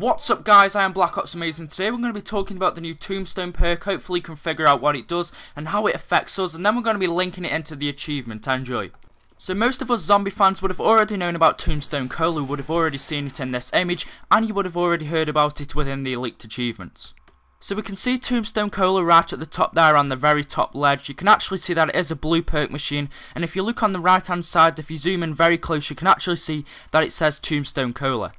What's up guys, I am BlackOpsAmazing. Today we're going to be talking about the new Tombstone perk. Hopefully you can figure out what it does and how it affects us, and then we're going to be linking it into the achievement. Enjoy. So most of us zombie fans would have already known about Tombstone Cola, would have already seen it in this image, and you would have already heard about it within the leaked achievements. So we can see Tombstone Cola right at the top there on the very top ledge. You can actually see that it is a blue perk machine, and if you look on the right hand side, if you zoom in very close, you can actually see that it says Tombstone Cola.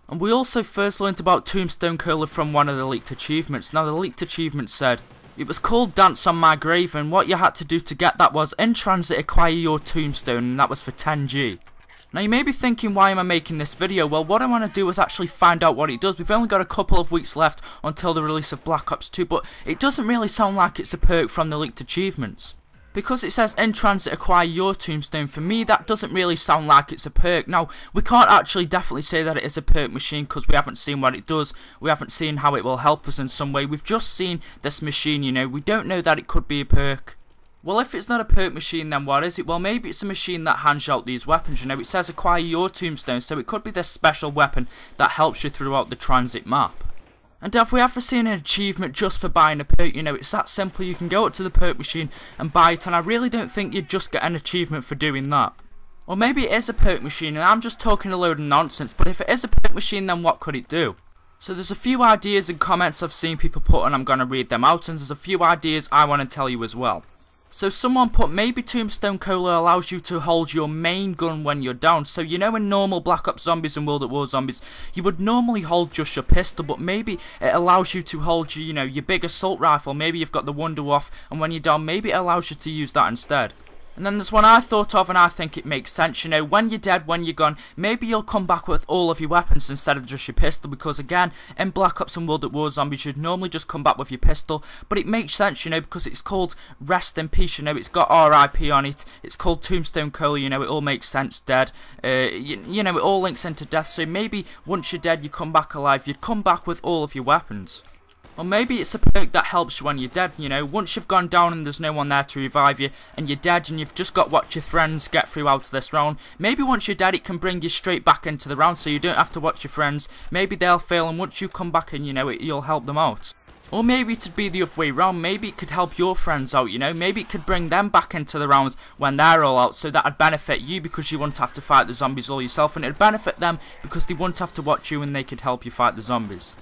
And we also first learnt about Tombstone Cola from one of the leaked achievements. Now the leaked achievement said, it was called Dance on My Grave, and what you had to do to get that was, in transit acquire your tombstone, and that was for 10G. Now you may be thinking, why am I making this video? Well, what I want to do is actually find out what it does. We've only got a couple of weeks left until the release of Black Ops 2, but it doesn't really sound like it's a perk from the leaked achievements. Because it says in transit acquire your tombstone, for me that doesn't really sound like it's a perk. Now, we can't actually definitely say that it is a perk machine because we haven't seen what it does. We haven't seen how it will help us in some way. We've just seen this machine, you know. We don't know that it could be a perk. Well, if it's not a perk machine, then what is it? Well, maybe it's a machine that hands out these weapons, you know. It says acquire your tombstone, so it could be this special weapon that helps you throughout the transit map. And have we ever seen an achievement just for buying a perk? You know, it's that simple. You can go up to the perk machine and buy it, and I really don't think you'd just get an achievement for doing that. Or maybe it is a perk machine and I'm just talking a load of nonsense, but if it is a perk machine, then what could it do? So there's a few ideas and comments I've seen people put, and I'm going to read them out, and there's a few ideas I want to tell you as well. So someone put, maybe Tombstone Cola allows you to hold your main gun when you're down. So you know in normal Black Ops Zombies and World at War Zombies, you would normally hold just your pistol, but maybe it allows you to hold your, your big assault rifle. Maybe you've got the Wunderwaffe, and when you're down, maybe it allows you to use that instead. And then there's one I thought of, and I think it makes sense, you know, when you're dead, when you're gone, maybe you'll come back with all of your weapons instead of just your pistol, because again, in Black Ops and World at War Zombies, you'd normally just come back with your pistol, but it makes sense, you know, because it's called Rest in Peace, you know, it's got RIP on it, it's called Tombstone Cola, you know, it all makes sense, dead, you know, it all links into death, so maybe once you're dead, you come back alive, you'd come back with all of your weapons. Or maybe it's a perk that helps you when you're dead, you know, once you've gone down and there's no one there to revive you, and you're dead and you've just got to watch your friends get through out of this round, maybe once you're dead it can bring you straight back into the round, so you don't have to watch your friends, maybe they'll fail, and once you come back in, you know, you'll help them out. Or maybe it'd be the other way around, maybe it could help your friends out, you know, maybe it could bring them back into the round when they're all out, so that'd benefit you because you wouldn't have to fight the zombies all yourself, and it'd benefit them because they wouldn't have to watch you and they could help you fight the zombies.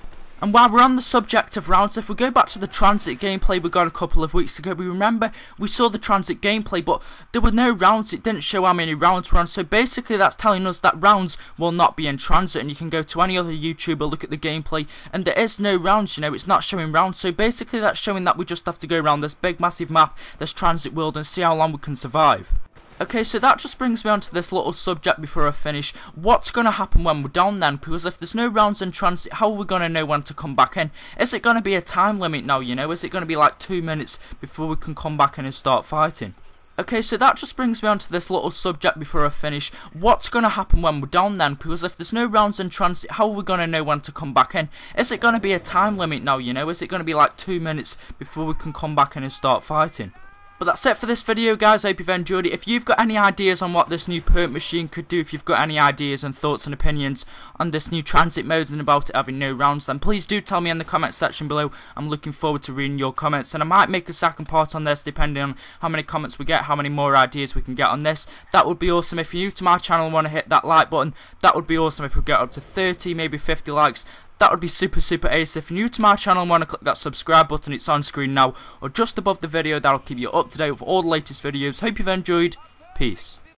And while we're on the subject of rounds, if we go back to the transit gameplay we got a couple of weeks ago, we remember we saw the transit gameplay, but there were no rounds. It didn't show how many rounds were on, so basically that's telling us that rounds will not be in transit, and you can go to any other YouTuber, look at the gameplay, and there is no rounds, you know, it's not showing rounds, so basically that's showing that we just have to go around this big massive map, this transit world, and see how long we can survive. Okay, so that just brings me on to this little subject before I finish. What's going to happen when we're down then? Because if there's no rounds in transit, how are we going to know when to come back in? Is it going to be a time limit now, you know? Is it going to be like 2 minutes before we can come back in and start fighting? Okay, so that just brings me on to this little subject before I finish. What's going to happen when we're down then? Because if there's no rounds in transit, how are we going to know when to come back in? Is it going to be a time limit now, you know? Is it going to be like 2 minutes before we can come back in and start fighting? But that's it for this video, guys. I hope you've enjoyed it. If you've got any ideas on what this new perk machine could do, if you've got any ideas and thoughts and opinions on this new transit mode and about it having no rounds, then please do tell me in the comment section below. I'm looking forward to reading your comments, and I might make a second part on this depending on how many comments we get, how many more ideas we can get on this. That would be awesome. If you're new to my channel and want to hit that like button, that would be awesome if we get up to 30, maybe 50 likes. That would be super ace. If you're new to my channel and want to click that subscribe button, it's on screen now or just above the video. That'll keep you up to date with all the latest videos. Hope you've enjoyed. Peace.